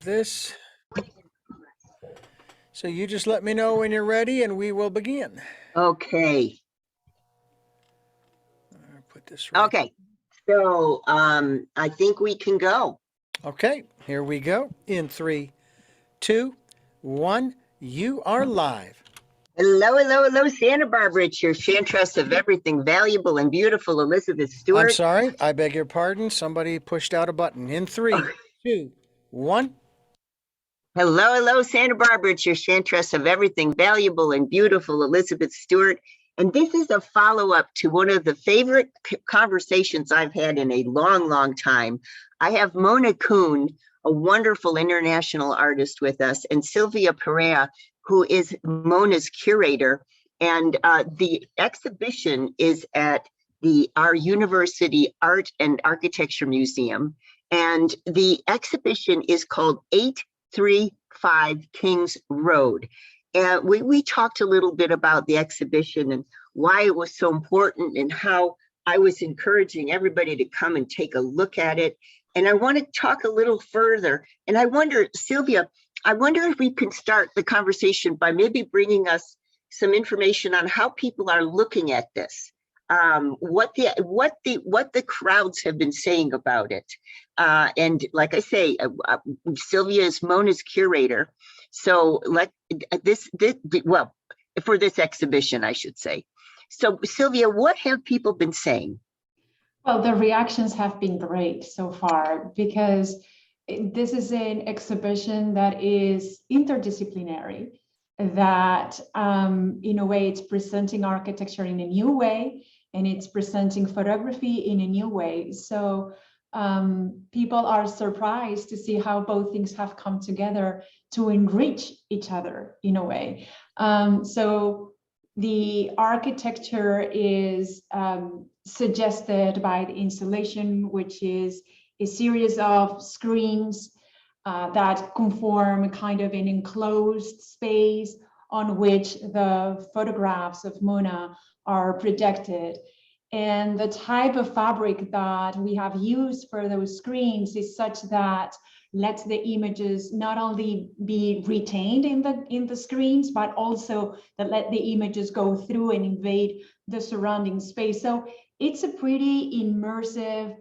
this. So you just let me know when you're ready and we will begin. Okay. I'll put this right. Okay. So I think we can go. Okay, here we go. In 3, 2, 1, you are live. Hello, hello, hello, Santa Barbara. It's your chantress of everything valuable and beautiful, Elizabeth Stewart. I'm sorry, I beg your pardon. Somebody pushed out a button. In 3, 2, 1. Hello, hello, Santa Barbara. It's your chantress of everything valuable and beautiful, Elizabeth Stewart. And this is a follow-up to one of the favorite conversations I've had in a long, long time. I have Mona Kuhn, a wonderful international artist with us, and Sylvia Perea, who is Mona's curator. And the exhibition is at our university Art and Architecture Museum. And the exhibition is called 835 Kings Road. And we talked a little bit about the exhibition and why it was so important and how I was encouraging everybody to come and take a look at it. And I want to talk a little further. And I wonder, Sylvia, I wonder if we can start the conversation by maybe bringing us some information on how people are looking at this, what the crowds have been saying about it. And like I say, Sylvia is Mona's curator. So for this exhibition, I should say. So Sylvia, what have people been saying? Well, the reactions have been great so far because this is an exhibition that is interdisciplinary, that in a way it's presenting architecture in a new way, and it's presenting photography in a new way. So people are surprised to see how both things have come together to enrich each other in a way. So the architecture is suggested by the installation, which is a series of screens that conform kind of an enclosed space on which the photographs of Mona are projected. And the type of fabric that we have used for those screens is such that lets the images not only be retained in the screens, but also that let the images go through and invade the surrounding space. So it's a pretty immersive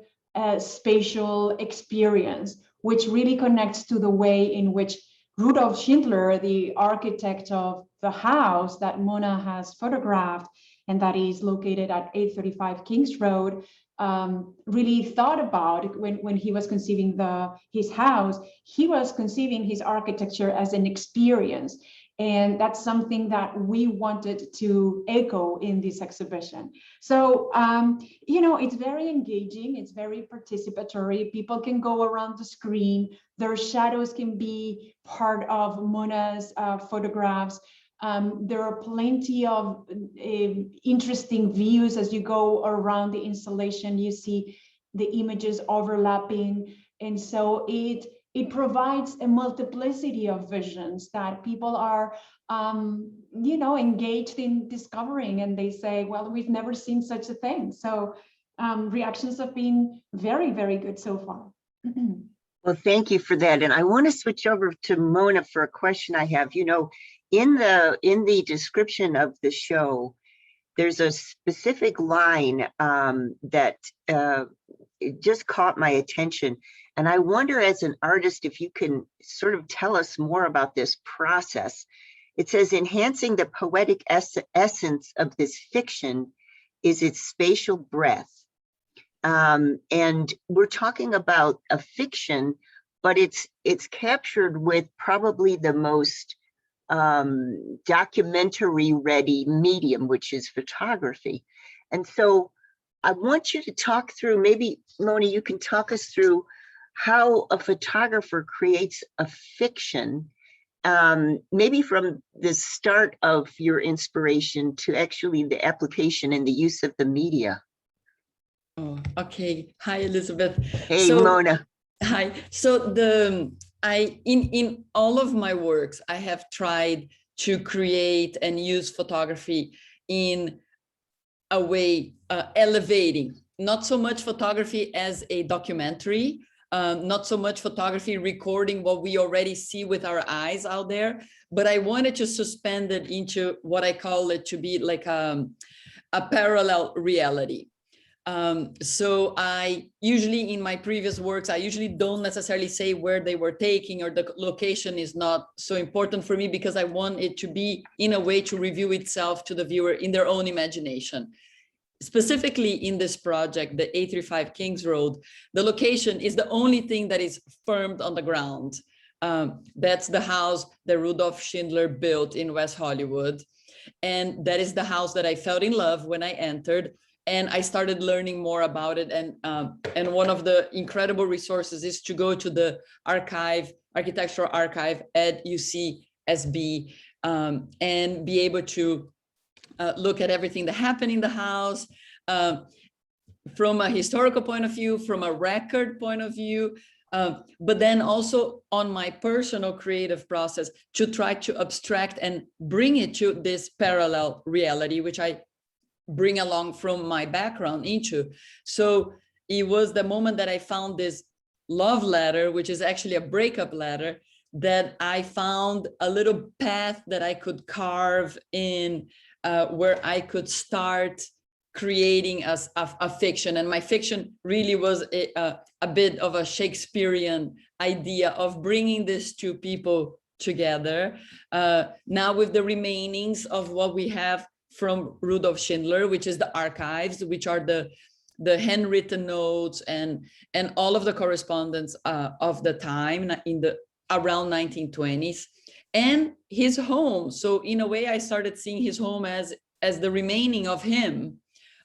spatial experience, which really connects to the way in which Rudolf Schindler, the architect of the house that Mona has photographed, and that is located at 835 Kings Road, really thought about when he was conceiving his house. He was conceiving his architecture as an experience. And that's something that we wanted to echo in this exhibition. So, it's very engaging. It's very participatory. People can go around the screen. Their shadows can be part of Mona's photographs. There are plenty of interesting views as you go around the installation. You see the images overlapping. And so it provides a multiplicity of visions that people are, engaged in discovering. And they say, well, we've never seen such a thing. So reactions have been very, very good so far. Well, thank you for that. And I want to switch over to Mona for a question I have. In the description of the show, there's a specific line that just caught my attention. And I wonder, as an artist, if you can sort of tell us more about this process. It says, enhancing the poetic essence of this fiction is its spatial breadth. And we're talking about a fiction, but it's captured with probably the most documentary ready medium, which is photography. And so I want you to talk through, maybe Mona, you can talk us through how a photographer creates a fiction, maybe from the start of your inspiration to actually the application and the use of the media. Oh, okay. Hi, Elizabeth. Hey, Mona. Hi. So in all of my works, I have tried to create and use photography in a way elevating, not so much photography as a documentary, not so much photography recording what we already see with our eyes out there, but I wanted to suspend it into what I call it to be like a parallel reality. So I usually, in my previous works, I usually don't necessarily say where they were taking, or the location is not so important for me, because I want it to be in a way to review itself to the viewer in their own imagination. Specifically in this project, the 835 Kings Road, the location is the only thing that is firmed on the ground. That's the house that Rudolph Schindler built in West Hollywood. And that is the house that I fell in love when I entered. And I started learning more about it. And one of the incredible resources is to go to the architectural archive at UCSB, and be able to look at everything that happened in the house, from a historical point of view, from a record point of view, but then also on my personal creative process to try to abstract and bring it to this parallel reality, which I bring along from my background into. So it was the moment that I found this love letter, which is actually a breakup letter, that I found a little path that I could carve in, where I could start creating a fiction. And my fiction really was a bit of a Shakespearean idea of bringing these two people together. Now with the remainings of what we have from Rudolph Schindler, which is the archives, which are the handwritten notes and all of the correspondence of the time in the around 1920s, and his home. So in a way, I started seeing his home as the remaining of him,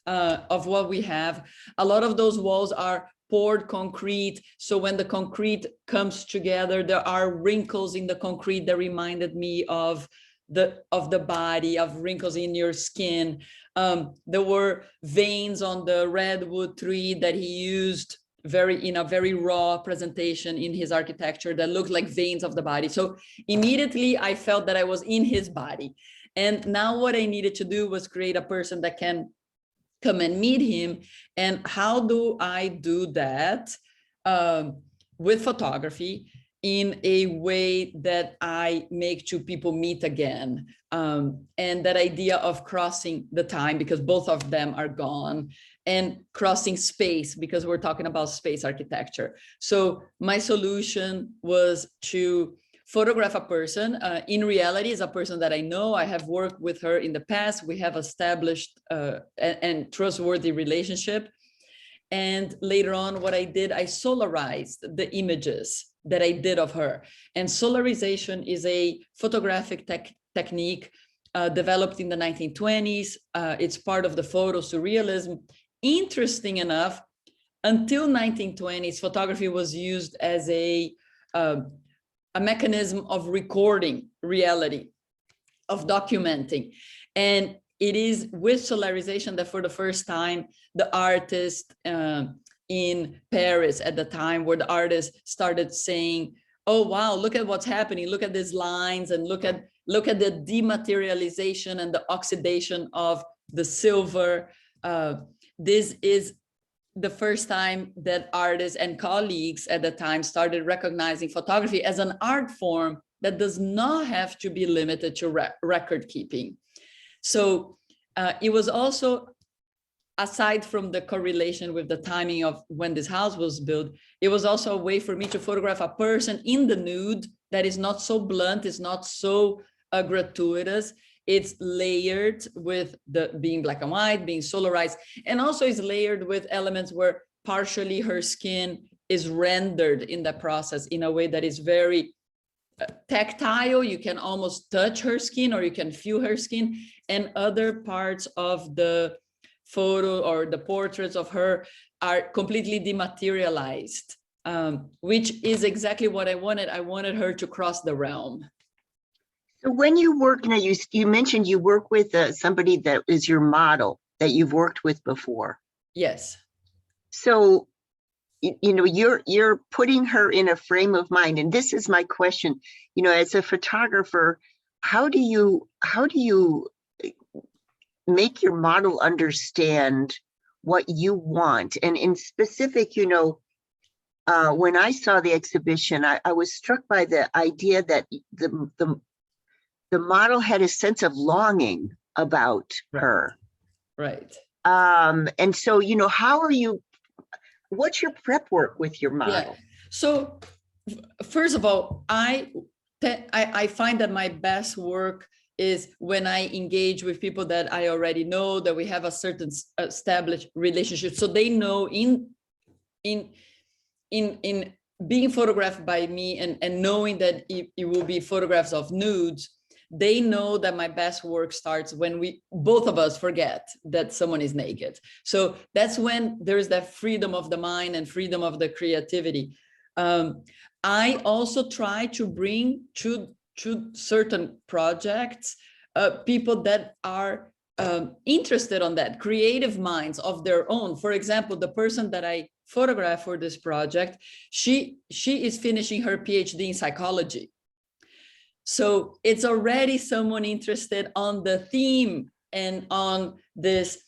of what we have. A lot of those walls are poured concrete. So when the concrete comes together, there are wrinkles in the concrete that reminded me of the body, of wrinkles in your skin. There were veins on the redwood tree that he used in a very raw presentation in his architecture that looked like veins of the body. So immediately I felt that I was in his body. And now what I needed to do was create a person that can come and meet him. And how do I do that? With photography, in a way that I make two people meet again. And that idea of crossing the time, because both of them are gone, and crossing space, because we're talking about space architecture. So my solution was to photograph a person. In reality, is a person that I know. I have worked with her in the past. We have established and trustworthy relationship. And later on, what I did, I solarized the images that I did of her. And solarization is a photographic technique developed in the 1920s. It's part of the photo surrealism. Interesting enough, until 1920s, photography was used as a mechanism of recording reality, of documenting. And it is with solarization that for the first time, the artist in Paris at the time, where the artist started saying, oh, wow, look at what's happening. Look at these lines, and look at the dematerialization and the oxidation of the silver. This is the first time that artists and colleagues at the time started recognizing photography as an art form that does not have to be limited to record keeping. So it was also, aside from the correlation with the timing of when this house was built, it was also a way for me to photograph a person in the nude that is not so blunt, is not so gratuitous. It's layered with being black and white, being solarized, and also is layered with elements where partially her skin is rendered in the process in a way that is very tactile. You can almost touch her skin, or you can feel her skin, and other parts of the photo or the portraits of her are completely dematerialized, which is exactly what I wanted. I wanted her to cross the realm. So when you work, now you mentioned you work with somebody that is your model that you've worked with before. Yes. So, you know, you're putting her in a frame of mind. And this is my question, you know, as a photographer, how do you make your model understand what you want? And in specific, you know, when I saw the exhibition, I was struck by the idea that the model had a sense of longing about her. Right. And so, how are you, what's your prep work with your model? Yeah. So first of all, I find that my best work is when I engage with people that I already know, that we have a certain established relationship. So they know in being photographed by me and knowing that it will be photographs of nudes, they know that my best work starts when both of us forget that someone is naked. So that's when there's that freedom of the mind and freedom of the creativity. I also try to bring to certain projects people that are interested on that, creative minds of their own. For example, the person that I photographed for this project, she is finishing her PhD in psychology. So it's already someone interested on the theme and on this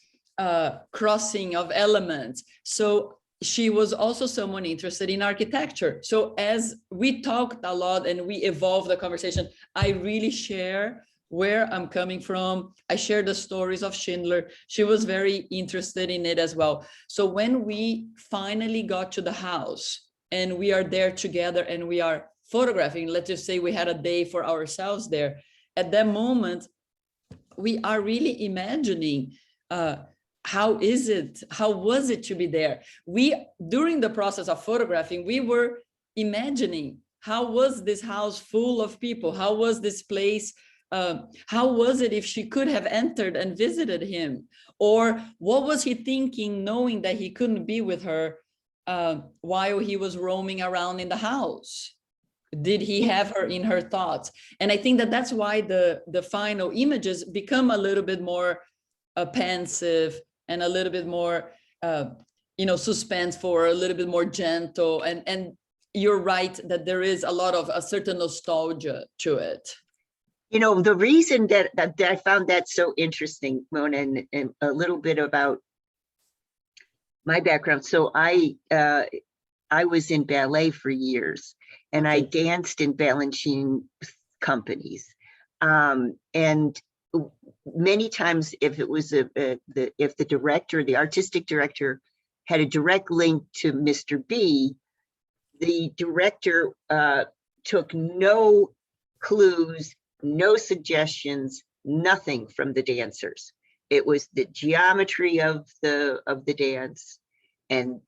crossing of elements. So she was also someone interested in architecture. So as we talked a lot and we evolved the conversation, I really share where I'm coming from. I share the stories of Schindler. She was very interested in it as well. So when we finally got to the house and we are there together and we are photographing, let's just say we had a day for ourselves there, at that moment, we are really imagining how was it to be there? During the process of photographing, we were imagining, how was this house full of people? How was this place? How was it if she could have entered and visited him? Or what was he thinking, knowing that he couldn't be with her while he was roaming around in the house? Did he have her in her thoughts? And I think that that's why the final images become a little bit more pensive and a little bit more, suspenseful, a little bit more gentle. And you're right that there is a lot of a certain nostalgia to it. The reason that I found that so interesting, Mona, and a little bit about my background. So I was in ballet for years, and I danced in Balanchine companies. And many times, if it was if the director, the artistic director, had a direct link to Mr. B, the director took no clues, no suggestions, nothing from the dancers. It was the geometry of the dance and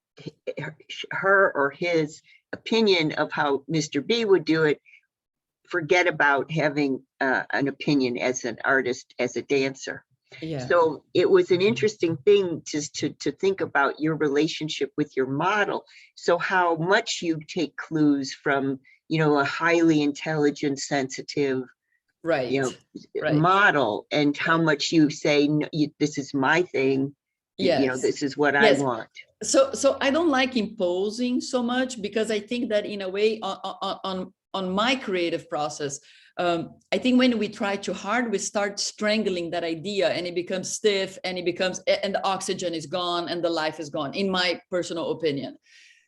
her or his opinion of how Mr. B would do it. Forget about having an opinion as an artist, as a dancer. Yeah. So it was an interesting thing to think about your relationship with your model. So how much you take clues from, a highly intelligent, sensitive, right. model, and how much you say, no, this is my thing. Yes. This is what I want. So I don't like imposing so much, because I think that in a way on my creative process, I think when we try too hard, we start strangling that idea and it becomes stiff and the oxygen is gone and the life is gone, in my personal opinion.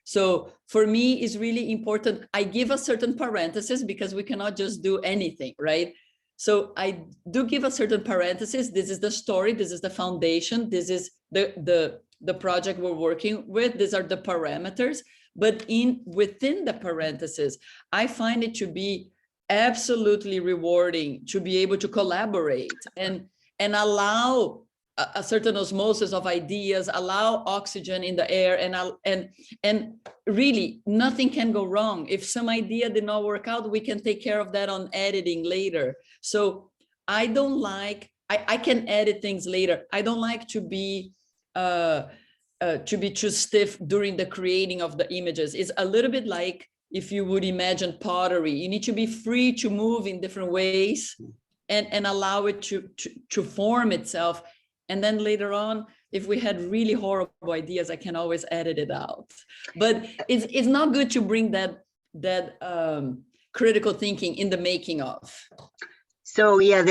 So for me, it's really important. I give a certain parenthesis because we cannot just do anything, right? So I do give a certain parenthesis. This is the story. This is the foundation. This is the project we're working with. These are the parameters. But within the parentheses, I find it to be absolutely rewarding to be able to collaborate and allow a certain osmosis of ideas, allow oxygen in the air, and really nothing can go wrong. If some idea did not work out, we can take care of that on editing later. So I don't like, I can edit things later. I don't like to be too stiff during the creating of the images. It's a little bit like if you would imagine pottery. You need to be free to move in different ways and allow it to form itself. And then later on, if we had really horrible ideas, I can always edit it out. But it's not good to bring that critical thinking in the making of. So yeah,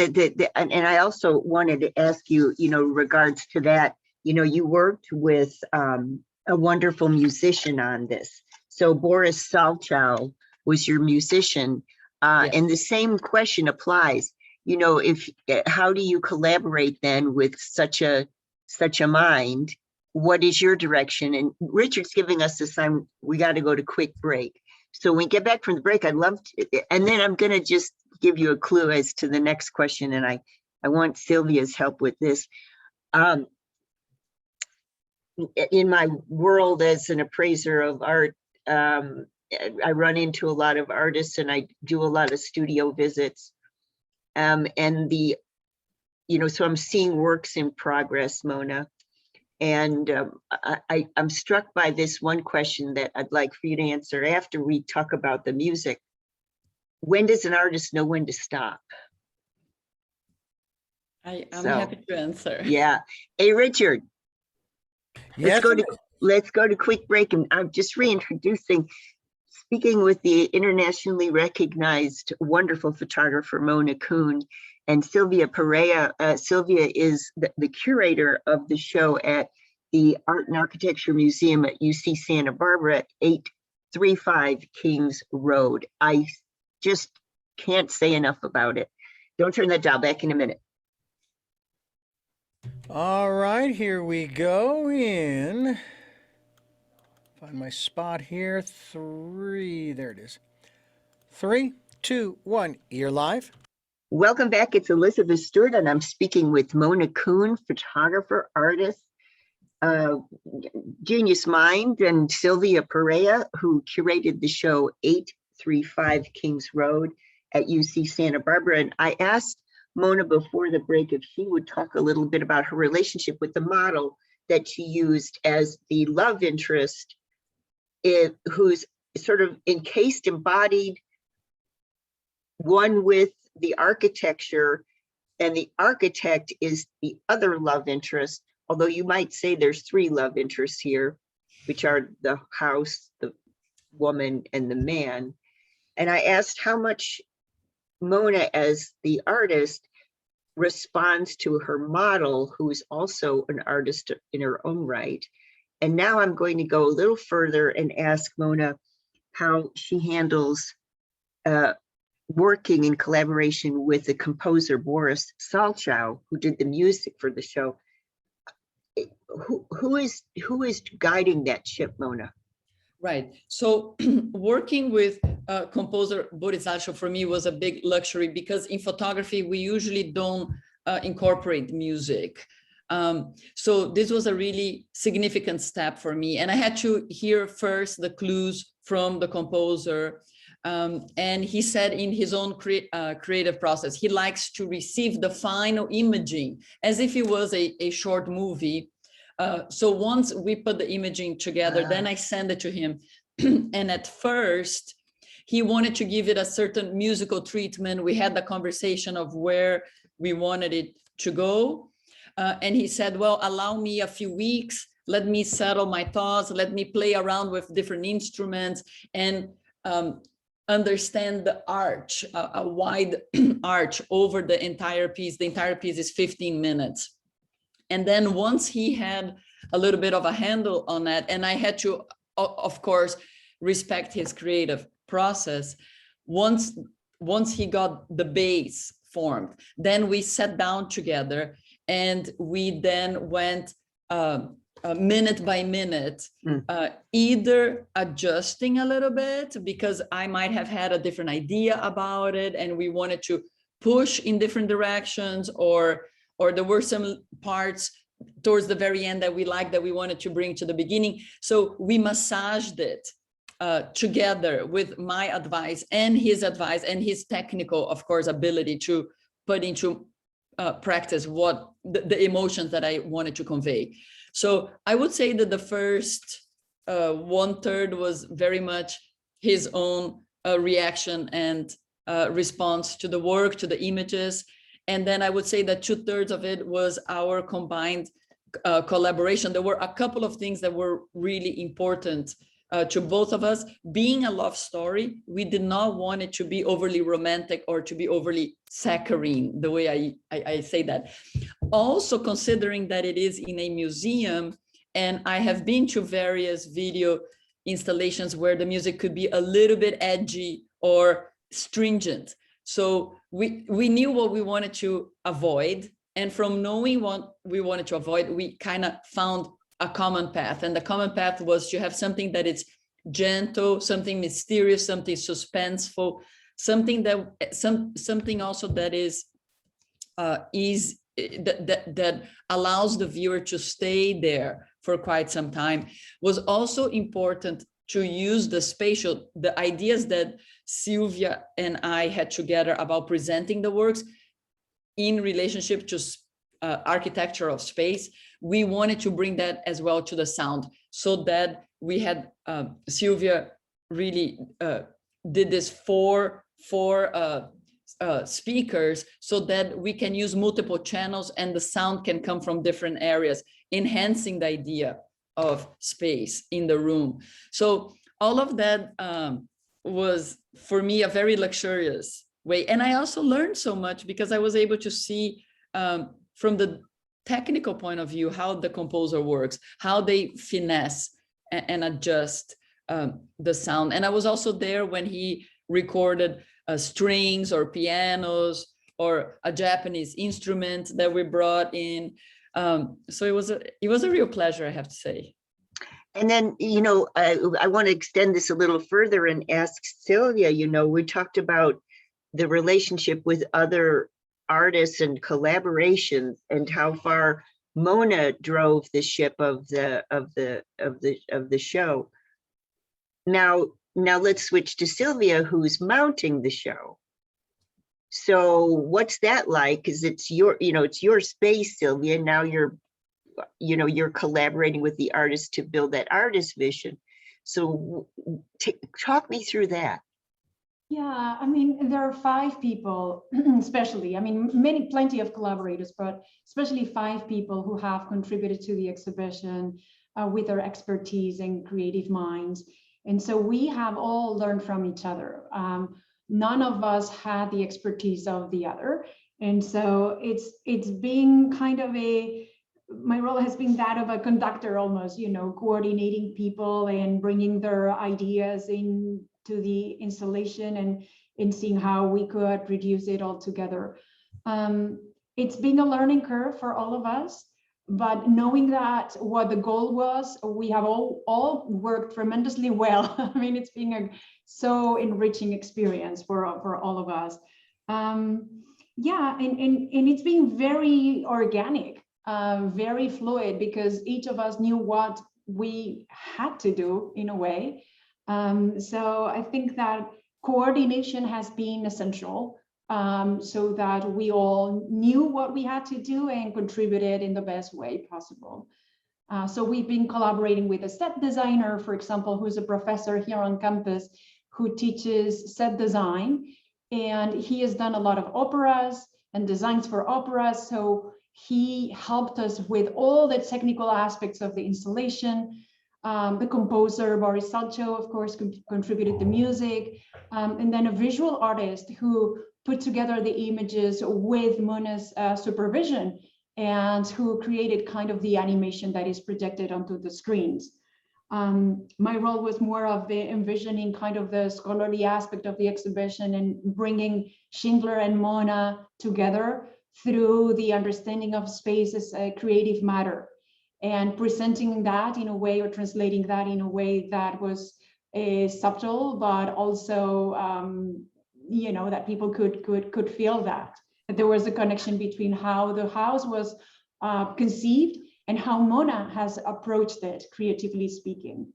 and I also wanted to ask you, regards to that, you worked with a wonderful musician on this. So Boris Salchow was your musician. Yes. And the same question applies. You know, if how do you collaborate then with such a mind? What is your direction? And Richard's giving us the sign. We got to go to quick break. So when we get back from the break, I'd love to, and then I'm going to just give you a clue as to the next question. And I want Sylvia's help with this. In my world as an appraiser of art, I run into a lot of artists and I do a lot of studio visits. And so I'm seeing works in progress, Mona. And I'm struck by this one question that I'd like for you to answer after we talk about the music. When does an artist know when to stop? I'm happy to answer. Yeah. Hey, Richard. Yes. Let's go to quick break. And I'm just reintroducing, speaking with the internationally recognized wonderful photographer, Mona Kuhn, and Sylvia Perea. Sylvia is the curator of the show at the Art and Architecture Museum at UC Santa Barbara at 835 Kings Road. I just can't say enough about it. Don't turn that dial. Back in a minute. All right, here we go in. Find my spot here. 3, there it is. 3, 2, 1, you're live. Welcome back. It's Elizabeth Stewart, and I'm speaking with Mona Kuhn, photographer, artist, genius mind, and Sylvia Perea, who curated the show 835 Kings Road at UC Santa Barbara. And I asked Mona before the break if she would talk a little bit about her relationship with the model that she used as the love interest, who's sort of encased, embodied, one with the architecture, and the architect is the other love interest, although you might say there's 3 love interests here, which are the house, the woman, and the man. And I asked how much Mona, as the artist, responds to her model, who is also an artist in her own right. And now I'm going to go a little further and ask Mona how she handles working in collaboration with the composer Boris Salchow, who did the music for the show. Who is guiding that ship, Mona? Right. So working with composer Boris Salchow for me was a big luxury, because in photography, we usually don't incorporate music. So this was a really significant step for me. And I had to hear first the clues from the composer. And he said in his own creative process, he likes to receive the final imaging as if it was a short movie. So once we put the imaging together, then I send it to him. And at first, he wanted to give it a certain musical treatment. We had the conversation of where we wanted it to go. And he said, well, allow me a few weeks. Let me settle my thoughts. Let me play around with different instruments and understand the arch, a wide arch over the entire piece. The entire piece is 15 minutes. And then once he had a little bit of a handle on that, and I had to, of course, respect his creative process. Once he got the base formed, then we sat down together and we then went minute by minute, either adjusting a little bit because I might have had a different idea about it and we wanted to push in different directions, or there were some parts towards the very end that we liked that we wanted to bring to the beginning. So we massaged it together with my advice and his technical, of course, ability to put into practice what the emotions that I wanted to convey. So I would say that the first 1/3 was very much his own reaction and response to the work, to the images. And then I would say that 2/3 of it was our combined collaboration. There were a couple of things that were really important to both of us. Being a love story, we did not want it to be overly romantic or to be overly saccharine, the way I say that. Also considering that it is in a museum, and I have been to various video installations where the music could be a little bit edgy or stringent. So we knew what we wanted to avoid. And from knowing what we wanted to avoid, we kind of found a common path. And the common path was to have something that is gentle, something mysterious, something suspenseful, something that something also that is that allows the viewer to stay there for quite some time. Was also important to use the ideas that Sylvia and I had together about presenting the works in relationship to architecture of space. We wanted to bring that as well to the sound, so that we had Sylvia really did this four speakers, so that we can use multiple channels and the sound can come from different areas, enhancing the idea of space in the room. So all of that was for me a very luxurious way. And I also learned so much because I was able to see from the technical point of view how the composer works, how they finesse and adjust the sound. And I was also there when he recorded strings or pianos or a Japanese instrument that we brought in. So it was a real pleasure, I have to say. And then, I want to extend this a little further and ask Sylvia, we talked about the relationship with other artists and collaborations, and how far Mona drove the ship of the show. Now let's switch to Sylvia, who's mounting the show. So what's that like? Because it's your space, Sylvia. Now you're collaborating with the artist to build that artist vision. So talk me through that. Yeah, I mean, there are 5 people, especially, I mean, plenty of collaborators, but especially 5 people who have contributed to the exhibition with their expertise and creative minds. And so we have all learned from each other. None of us had the expertise of the other. And so it's been kind of my role has been that of a conductor almost, coordinating people and bringing their ideas into the installation and seeing how we could reduce it all together. It's been a learning curve for all of us, but knowing that what the goal was, we have all worked tremendously well. I mean, it's been a so enriching experience for all of us. Yeah, and it's been very organic, very fluid, because each of us knew what we had to do in a way. So I think that coordination has been essential, so that we all knew what we had to do and contributed in the best way possible. So we've been collaborating with a set designer, for example, who's a professor here on campus who teaches set design. And he has done a lot of operas and designs for operas. So he helped us with all the technical aspects of the installation. The composer, Boris Salcho, of course, contributed the music. And then a visual artist who put together the images with Mona's supervision, and who created kind of the animation that is projected onto the screens. My role was more of the envisioning kind of the scholarly aspect of the exhibition and bringing Schindler and Mona together through the understanding of space as a creative matter, and presenting that in a way, or translating that in a way that was subtle, but also, that people could feel that there was a connection between how the house was conceived and how Mona has approached it, creatively speaking.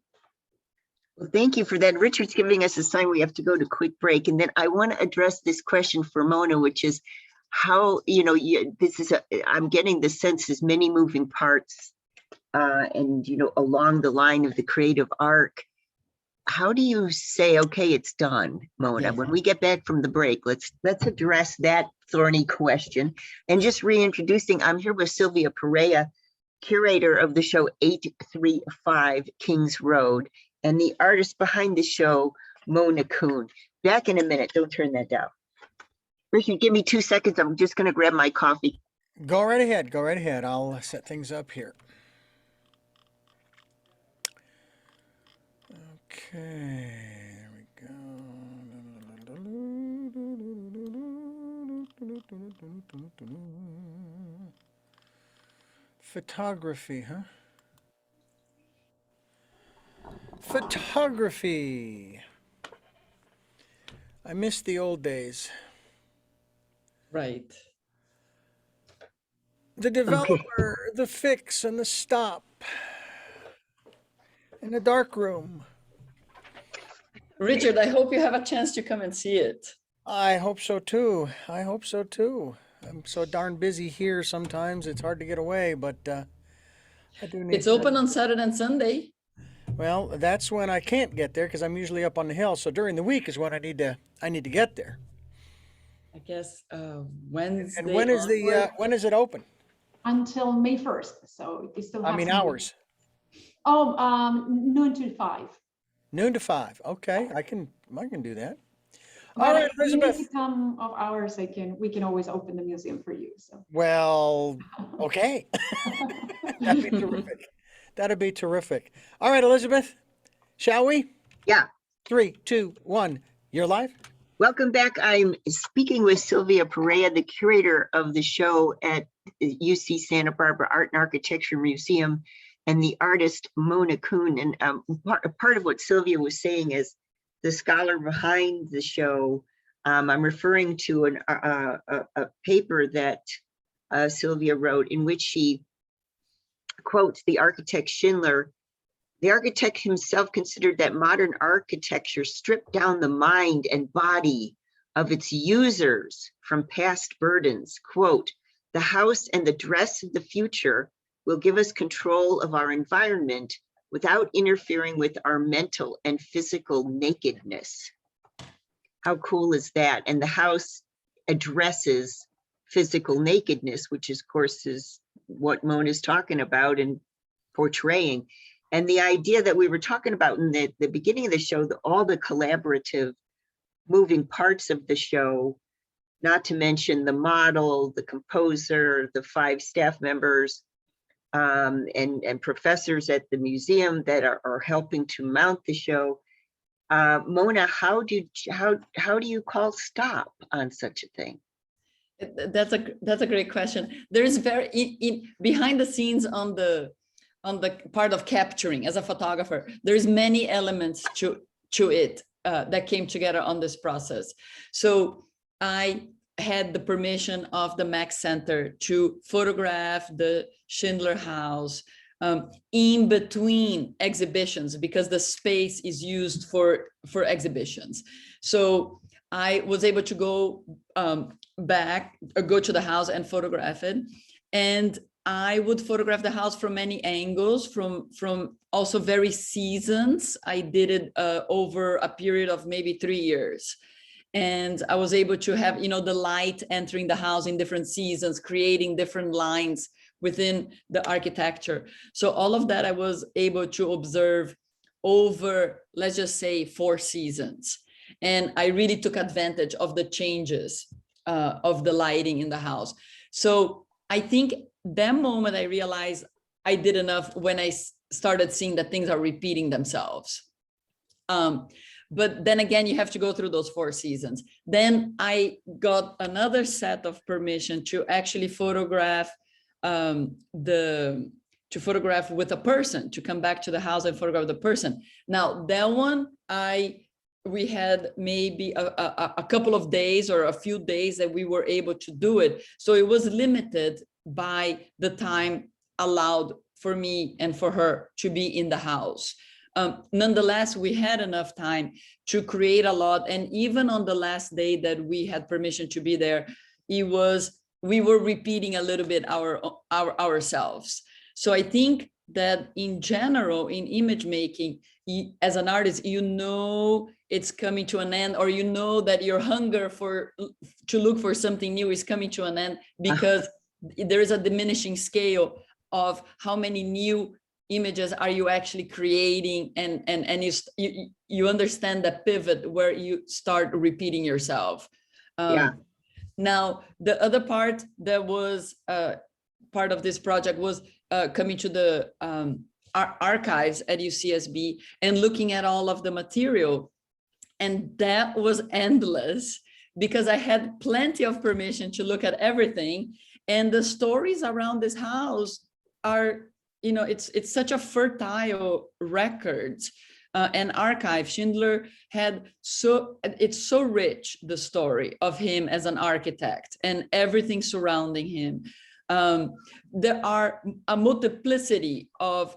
Well, thank you for that. Richard's giving us a sign we have to go to quick break. And then I want to address this question for Mona, which is how, I'm getting the sense there's many moving parts and, along the line of the creative arc. How do you say, okay, it's done, Mona? Yeah. When we get back from the break, let's address that thorny question. And just reintroducing, I'm here with Sylvia Perea, curator of the show 835 Kings Road, and the artist behind the show, Mona Kuhn. Back in a minute, don't turn that down. Richard, give me 2 seconds. I'm just gonna grab my coffee. Go right ahead. I'll set things up here. Okay, there we go. Photography, huh? Photography. I miss the old days. Right. The developer, the fix, and the stop, and the dark room. Richard, I hope you have a chance to come and see it. I hope so too. I hope so too. I'm so darn busy here sometimes it's hard to get away, but I do need It's open on Saturday and Sunday. Well, that's when I can't get there because I'm usually up on the hill. So during the week is when I need to get there. I guess And Wednesday when is onward. when is it open? Until May 1st. So you still have I mean some- hours. Oh, noon to 5. Noon to 5. Okay, I can do that. But All right, if you need Elizabeth. some of hours, we can always open the museum for you. So Well, okay. That'd be terrific. That'd be terrific. All right, Elizabeth, shall we? Yeah. 3, 2, 1. You're live. Welcome back. I'm speaking with Sylvia Perea, the curator of the show at UC Santa Barbara Art and Architecture Museum, and the artist Mona Kuhn. And part of what Sylvia was saying is the scholar behind the show. I'm referring to a paper that Sylvia wrote in which she quotes the architect Schindler. The architect himself considered that modern architecture stripped down the mind and body of its users from past burdens. Quote, the house and the dress of the future will give us control of our environment without interfering with our mental and physical nakedness. How cool is that? And the house addresses physical nakedness, which of course is what Mona's talking about and portraying. And the idea that we were talking about in the beginning of the show, all the collaborative moving parts of the show, not to mention the model, the composer, the 5 staff members, and professors at the museum that are helping to mount the show. Mona, how do you call stop on such a thing? That's a great question. There's behind the scenes on the part of capturing as a photographer, there's many elements to it that came together on this process. So I had the permission of the Max Center to photograph the Schindler House in between exhibitions because the space is used for exhibitions. So I was able to go back or go to the house and photograph it. And I would photograph the house from many angles, from also very seasons. I did it over a period of maybe 3 years. And I was able to have, the light entering the house in different seasons, creating different lines within the architecture. So all of that I was able to observe over, let's just say, 4 seasons. And I really took advantage of the changes of the lighting in the house. So I think that moment I realized I did enough when I started seeing that things are repeating themselves. But then again, you have to go through those 4 seasons. Then I got another set of permission to actually photograph photograph with a person, to come back to the house and photograph the person. Now that one, we had maybe a couple of days or a few days that we were able to do it. So it was limited by the time allowed for me and for her to be in the house. Nonetheless, we had enough time to create a lot. And even on the last day that we had permission to be there, we were repeating a little bit ourselves. So I think that in general, in image making, as an artist, it's coming to an end, or that your hunger to look for something new is coming to an end, because there is a diminishing scale of how many new images are you actually creating, and you understand that pivot where you start repeating yourself. Now, the other part that was part of this project was coming to the archives at UCSB and looking at all of the material. And that was endless because I had plenty of permission to look at everything. And the stories around this house are, it's such a fertile record and archive. Schindler had it's so rich, the story of him as an architect and everything surrounding him. There are a multiplicity of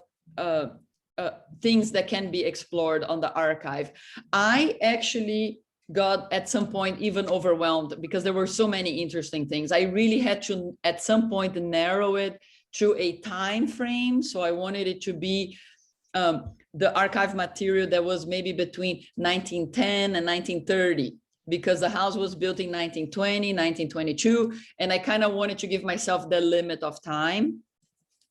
things that can be explored on the archive. I actually got at some point even overwhelmed because there were so many interesting things. I really had to at some point narrow it to a time frame. So I wanted it to be the archive material that was maybe between 1910 and 1930, because the house was built in 1920, 1922, and I kind of wanted to give myself the limit of time.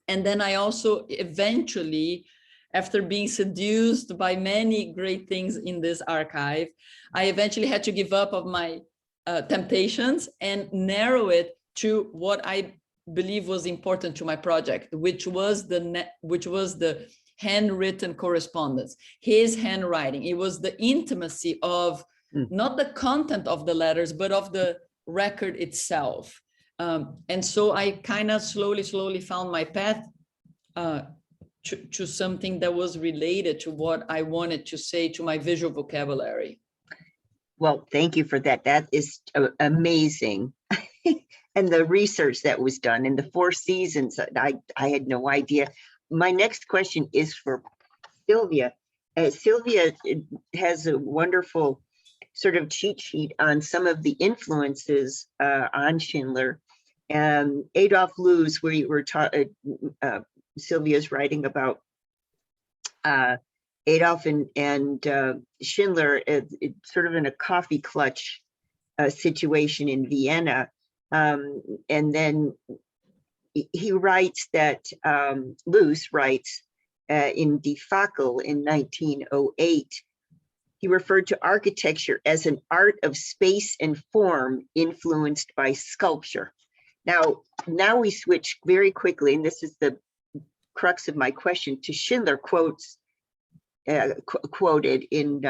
And then I also eventually, after being seduced by many great things in this archive, I eventually had to give up of my temptations and narrow it to what I believe was important to my project, which was the handwritten correspondence, his handwriting. It was the intimacy of not the content of the letters, but of the record itself. And so I kind of slowly found my path to something that was related to what I wanted to say to my visual vocabulary. Well, thank you for that. That is amazing. And the research that was done and the 4 seasons, I had no idea. My next question is for Sylvia. Sylvia has a wonderful sort of cheat sheet on some of the influences on Schindler. Adolf Loos, where you were Sylvia's writing about Adolf and Schindler, sort of in a coffee clutch situation in Vienna. And then he writes that Loos writes in Die Fackel in 1908, he referred to architecture as an art of space and form influenced by sculpture. Now we switch very quickly, and this is the crux of my question, to Schindler quotes quoted in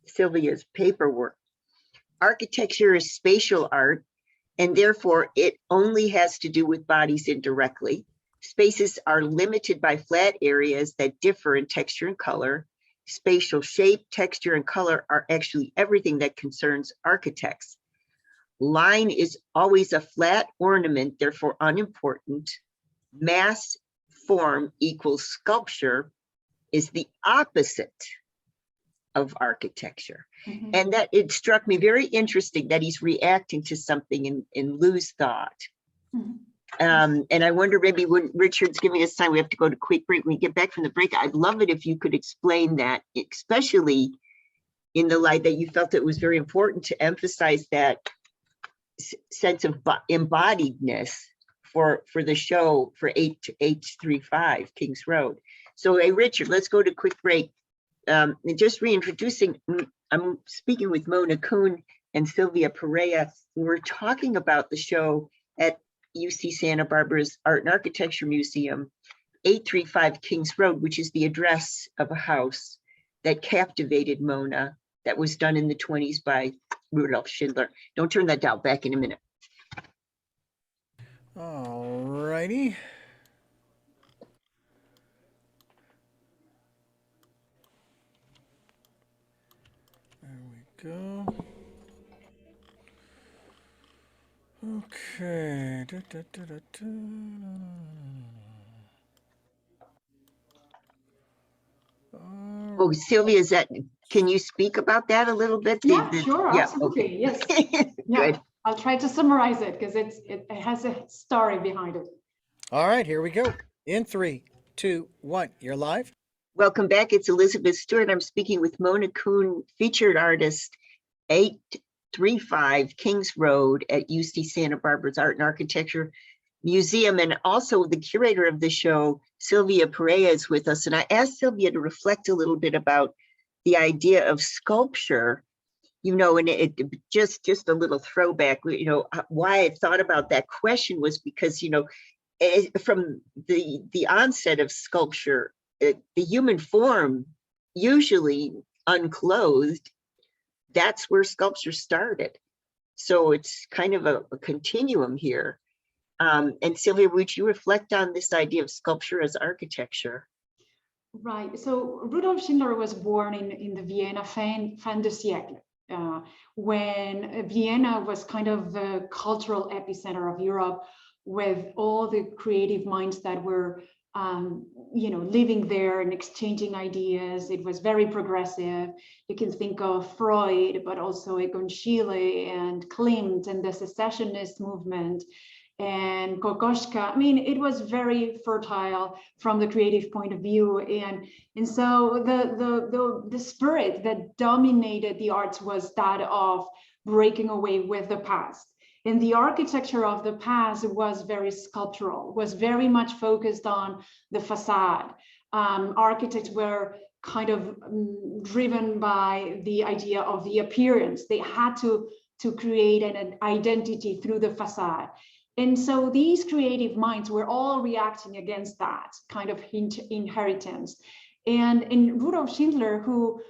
Sylvia's paperwork. Architecture is spatial art, and therefore it only has to do with bodies indirectly. Spaces are limited by flat areas that differ in texture and color. Spatial shape, texture, and color are actually everything that concerns architects. Line is always a flat ornament, therefore unimportant. Mass form equals sculpture is the opposite of architecture. Mm-hmm. And that it struck me very interesting that he's reacting to something in Loos' thought. Mm-hmm. And I wonder, maybe when Richard's giving us time, we have to go to quick break. When we get back from the break, I'd love it if you could explain that, especially in the light that you felt it was very important to emphasize that sense of embodiedness for the show for H35 Kings Road. So, hey, Richard, let's go to quick break. And just reintroducing, I'm speaking with Mona Kuhn and Sylvia Perea. We're talking about the show at UC Santa Barbara's Art and Architecture Museum, 835 Kings Road, which is the address of a house that captivated Mona, that was done in the 20s by Rudolf Schindler. Don't turn that dial. Back in a minute. All righty. There we go. Okay. Oh, Sylvia, is that, can you speak about that a little bit? Yeah, sure, yeah, absolutely, okay. Yes. Good. I'll try to summarize it because it has a story behind it. All right, here we go. In 3, 2, 1, you're live. Welcome back. It's Elizabeth Stewart. I'm speaking with Mona Kuhn, featured artist, 835 Kings Road at UC Santa Barbara's Art and Architecture Museum, and also the curator of the show, Sylvia Perea, is with us. And I asked Sylvia to reflect a little bit about the idea of sculpture, you know, and it just a little throwback, you know, why I thought about that question was because, you know, from the onset of sculpture the human form, usually unclothed, that's where sculpture started. So it's kind of a continuum here. And Sylvia, would you reflect on this idea of sculpture as architecture? Right. So Rudolf Schindler was born in the Vienna fin de siècle, when Vienna was kind of the cultural epicenter of Europe, with all the creative minds that were, living there and exchanging ideas. It was very progressive. You can think of Freud, but also Egon Schiele and Klimt and the secessionist movement, and Kokoschka. I mean, it was very fertile from the creative point of view, and so the spirit that dominated the arts was that of breaking away with the past. And the architecture of the past was very sculptural, was very much focused on the facade. Architects were kind of driven by the idea of the appearance. They had to create an identity through the facade. And so these creative minds were all reacting against that kind of inheritance. And in Rudolf Schindler, who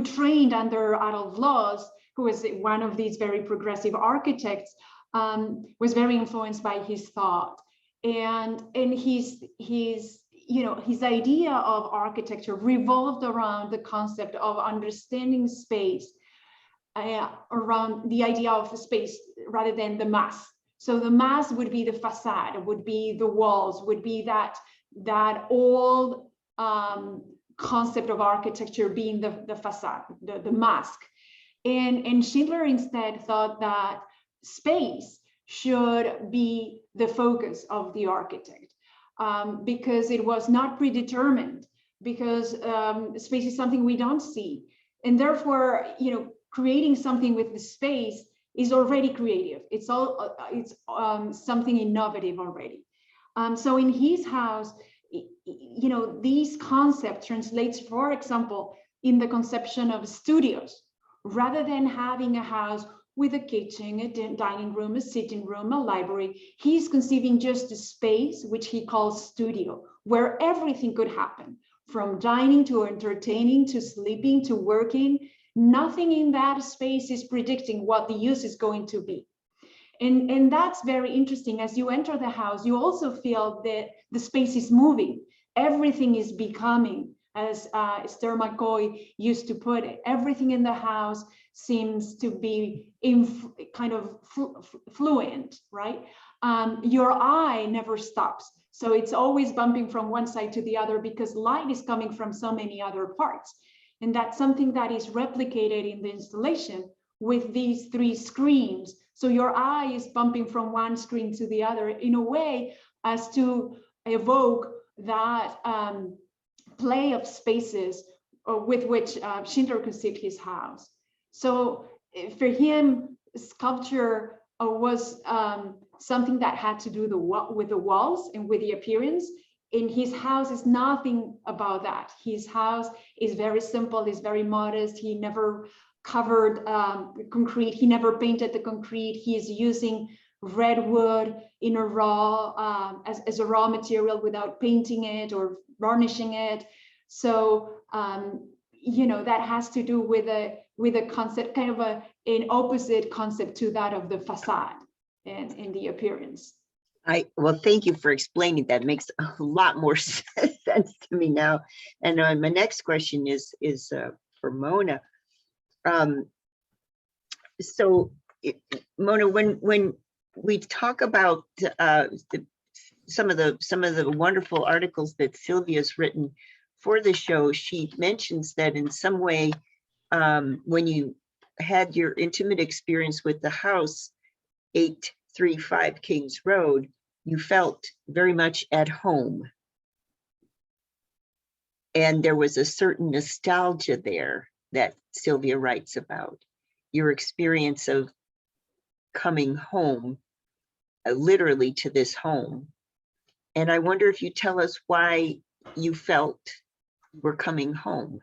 trained under Adolf Loos, who was one of these very progressive architects, was very influenced by his thought. And his idea of architecture revolved around the concept of understanding space, around the idea of space rather than the mass. So the mass would be the facade, would be the walls, would be that old concept of architecture being the facade, the mask. And Schindler instead thought that space should be the focus of the architect, because it was not predetermined, because space is something we don't see. And therefore, creating something with the space is already creative. It's something innovative already. So in his house, these concepts translates, for example, in the conception of studios. Rather than having a house with a kitchen, a dining room, a sitting room, a library, he's conceiving just a space, which he calls studio, where everything could happen, from dining to entertaining to sleeping to working. Nothing in that space is predicting what the use is going to be. And that's very interesting. As you enter the house, you also feel that the space is moving. Everything is becoming, as Esther McCoy used to put it, everything in the house seems to be kind of fluent, right? Your eye never stops. So it's always bumping from one side to the other because light is coming from so many other parts. And that's something that is replicated in the installation with these three screens. So your eye is bumping from one screen to the other in a way as to evoke that play of spaces with which Schindler conceived his house. So for him, sculpture was something that had to do with the walls and with the appearance. In his house is nothing about that. His house is very simple, is very modest. He never covered concrete. He never painted the concrete. He is using redwood in a raw as a raw material without painting it or varnishing it. So that has to do with a concept, kind of an opposite concept to that of the facade and in the appearance. Well, thank you for explaining that. It makes a lot more sense to me now. And my next question is for Mona. So Mona, when we talk about some of the wonderful articles that Sylvia's written for the show, she mentions that in some way, when you had your intimate experience with the house, 835 Kings Road, you felt very much at home. And there was a certain nostalgia there that Sylvia writes about, your experience of coming home, literally to this home. And I wonder if you tell us why you felt you were coming home.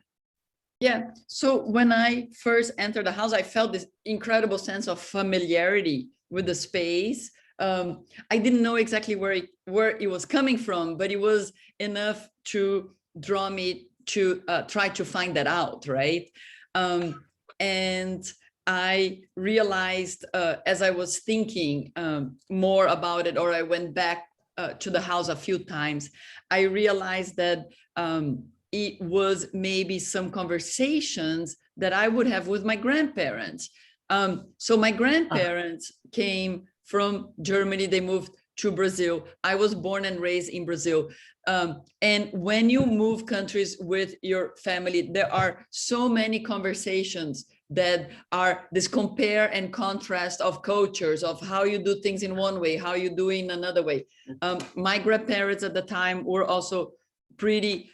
Yeah, so when I first entered the house, I felt this incredible sense of familiarity with the space. I didn't know exactly where it was coming from, but it was enough to draw me to try to find that out, right? And I realized as I was thinking more about it, or I went back to the house a few times, I realized that it was maybe some conversations that I would have with my grandparents. So my grandparents came from Germany, they moved to Brazil. I was born and raised in Brazil. And when you move countries with your family, there are so many conversations that are this compare and contrast of cultures, of how you do things in one way, how you do in another way. My grandparents at the time were also pretty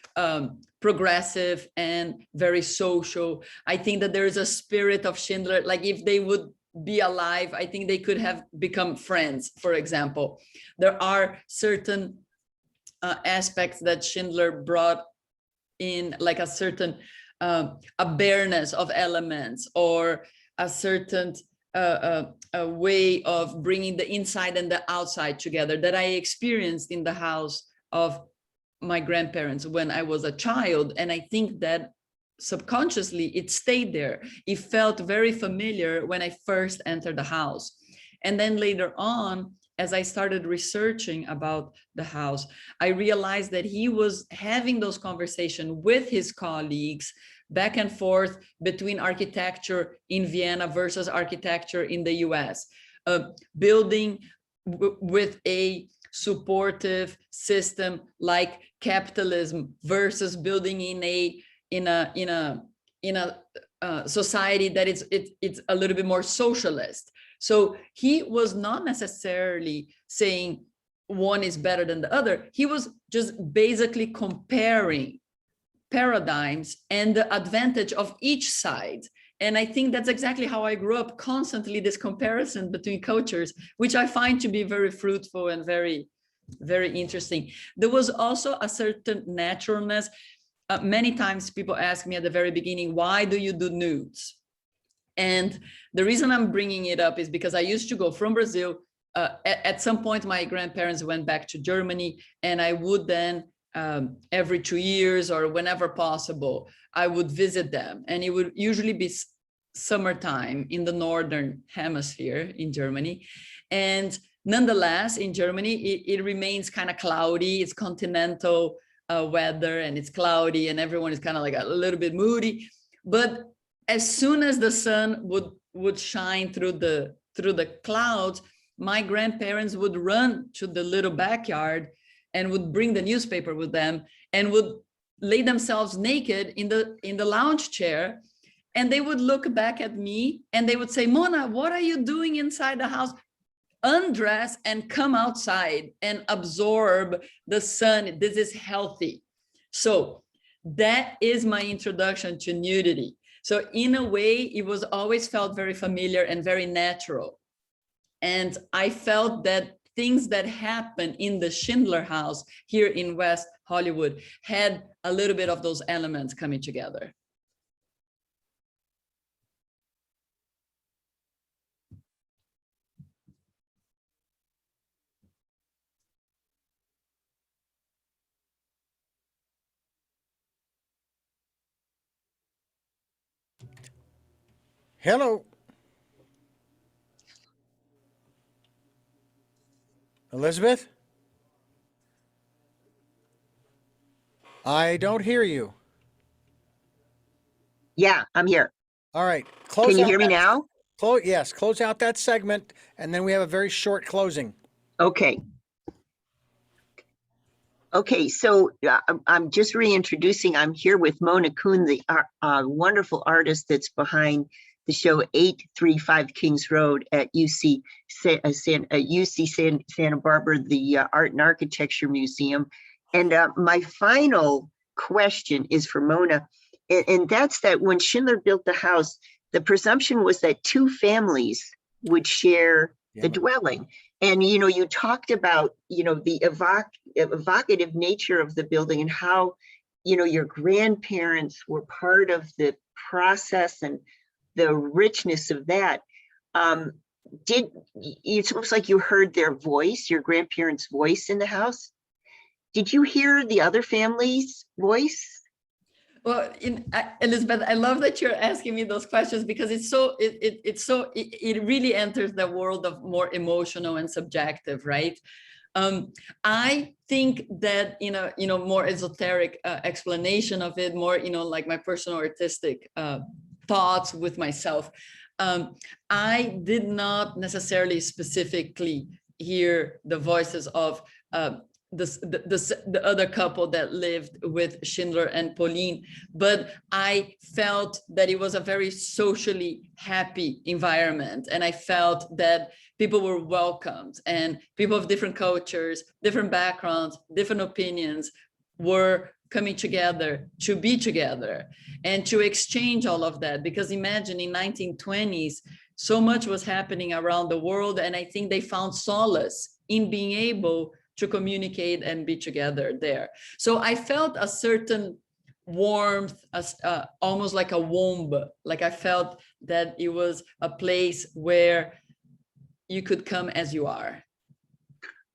progressive and very social. I think that there is a spirit of Schindler, like if they would be alive, I think they could have become friends, for example. There are certain aspects that Schindler brought in, like a certain a bareness of elements, or a certain a way of bringing the inside and the outside together that I experienced in the house of my grandparents when I was a child. And I think that subconsciously it stayed there. It felt very familiar when I first entered the house. And then later on, as I started researching about the house, I realized that he was having those conversations with his colleagues back and forth between architecture in Vienna versus architecture in the US, building with a supportive system like capitalism versus building in a society that it's a little bit more socialist. So he was not necessarily saying one is better than the other. He was just basically comparing paradigms and the advantage of each side. And I think that's exactly how I grew up, constantly this comparison between cultures, which I find to be very fruitful and very, very interesting. There was also a certain naturalness. Many times people ask me at the very beginning, why do you do nudes? And the reason I'm bringing it up is because I used to go from Brazil. At some point, my grandparents went back to Germany, and I would then, every 2 years or whenever possible, I would visit them. And it would usually be summertime in the northern hemisphere in Germany. And nonetheless, in Germany, it remains kind of cloudy. It's continental weather, and it's cloudy, and everyone is kind of like a little bit moody. But as soon as the sun would shine through the clouds, my grandparents would run to the little backyard and would bring the newspaper with them and would lay themselves naked in the lounge chair. And they would look back at me and they would say, Mona, what are you doing inside the house? Undress and come outside and absorb the sun. This is healthy. So that is my introduction to nudity. So in a way, it was always felt very familiar and very natural. And I felt that things that happen in the Schindler house here in West Hollywood had a little bit of those elements coming together. Hello. Elizabeth? I don't hear you. Yeah, I'm here. All right. Close Can you out hear me that- now? Yes, close out that segment, and then we have a very short closing. Okay. Okay, so I'm just reintroducing. I'm here with Mona Kuhn, the wonderful artist that's behind the show 835 Kings Road at UC Santa Barbara, the Art and Architecture Museum. And my final question is for Mona, and that's that when Schindler built the house, the presumption was that two families would share the dwelling. And, you know, you talked about, you know, the evocative nature of the building and how, you know, your grandparents were part of the process and the richness of that. it's almost like you heard their voice, your grandparents' voice in the house. Did you hear the other family's voice? Well, Elizabeth, I love that you're asking me those questions because it really enters the world of more emotional and subjective, right? I think that more esoteric explanation of it, more like my personal artistic thoughts with myself. I did not necessarily specifically hear the voices of the other couple that lived with Schindler and Pauline, but I felt that it was a very socially happy environment, and I felt that people were welcomed, and people of different cultures, different backgrounds, different opinions were coming together to be together and to exchange all of that. Because imagine in 1920s, so much was happening around the world, and I think they found solace in being able to communicate and be together there. So I felt a certain warmth, almost like a womb. Like I felt that it was a place where you could come as you are.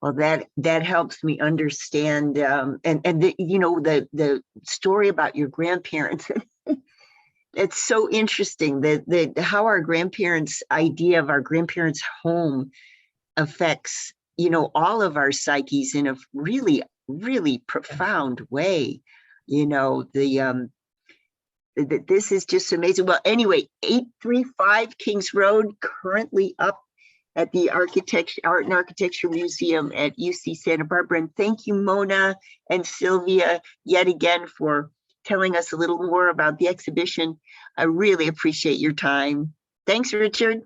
Well, that helps me understand. And the story about your grandparents. It's so interesting that how our grandparents' idea of our grandparents' home affects all of our psyches in a really, really profound way. This is just amazing. Well, anyway, 835 Kings Road, currently up at the Art and Architecture Museum at UC Santa Barbara. And thank you, Mona and Sylvia, yet again for telling us a little more about the exhibition. I really appreciate your time. Thanks, Richard.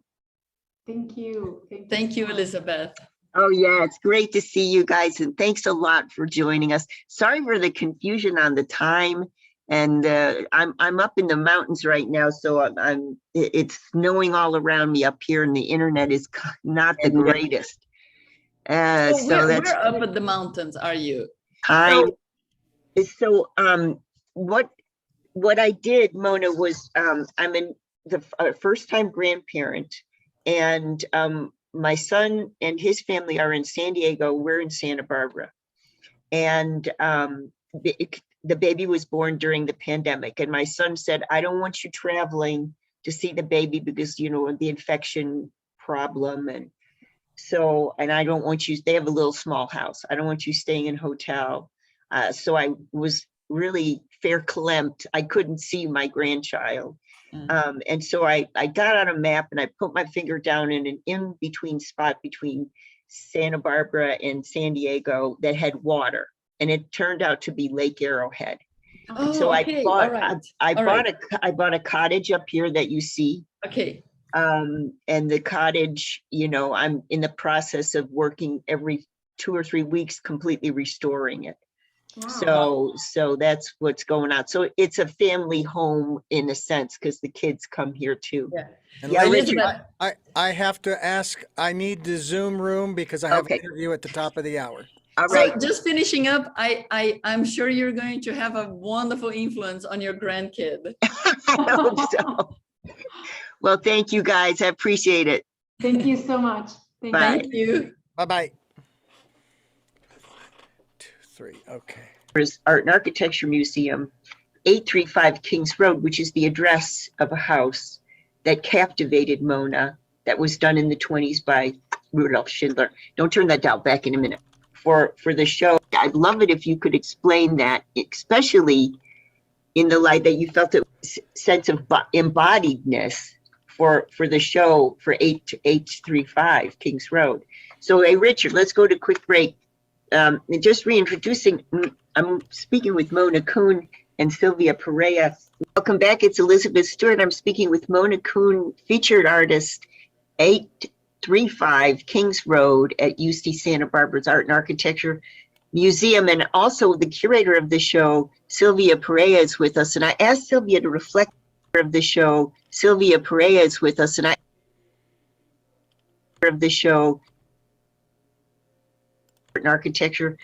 Thank you. Thank you, Elizabeth. Oh yeah, it's great to see you guys, and thanks a lot for joining us. Sorry for the confusion on the time, and I'm up in the mountains right now, so it's snowing all around me up here, and the internet is not the greatest. So where up at the mountains are you? Time. So what I did, Mona, was I'm the first-time grandparent, and my son and his family are in San Diego. We're in Santa Barbara. And the baby was born during the pandemic. And my son said, I don't want you traveling to see the baby because, the infection problem. And I don't want you, they have a little small house. I don't want you staying in a hotel. So I was really verklempt. I couldn't see my grandchild. And so I got on a map and I put my finger down in an in-between spot between Santa Barbara and San Diego that had water, and it turned out to be Lake Arrowhead. Oh, so okay. I bought a cottage up here that you see. Okay. And the cottage, I'm in the process of working every 2 or 3 weeks, completely restoring it. Wow. So that's what's going on. So it's a family home in a sense, because the kids come here too. Yeah. And Richard, I have to ask, I need the Zoom room because I have an interview at the top of the hour. All right. So just finishing up, I'm sure you're going to have a wonderful influence on your grandkid. I hope so. Well, thank you guys. I appreciate it. Thank you so much. Thank you. Bye-bye. 2, 3, okay. Art and Architecture Museum, 835 Kings Road, which is the address of a house that captivated Mona, that was done in the 1920s by Rudolf Schindler. Don't turn that down, back in a minute. For the show, I'd love it if you could explain that, especially in the light that you felt a sense of embodiedness for the show for 835 Kings Road. So, hey, Richard, let's go to a quick break. Just reintroducing, I'm speaking with Mona Kuhn and Sylvia Perea. Welcome back. It's Elizabeth Stewart. I'm speaking with Mona Kuhn, featured artist, 835 Kings Road at UC Santa Barbara's Art and Architecture Museum, and also the curator of the show, Sylvia Perea, is with us. And I asked Sylvia to reflect of the show. Sylvia Perea is with us, and of the show, Art and Architecture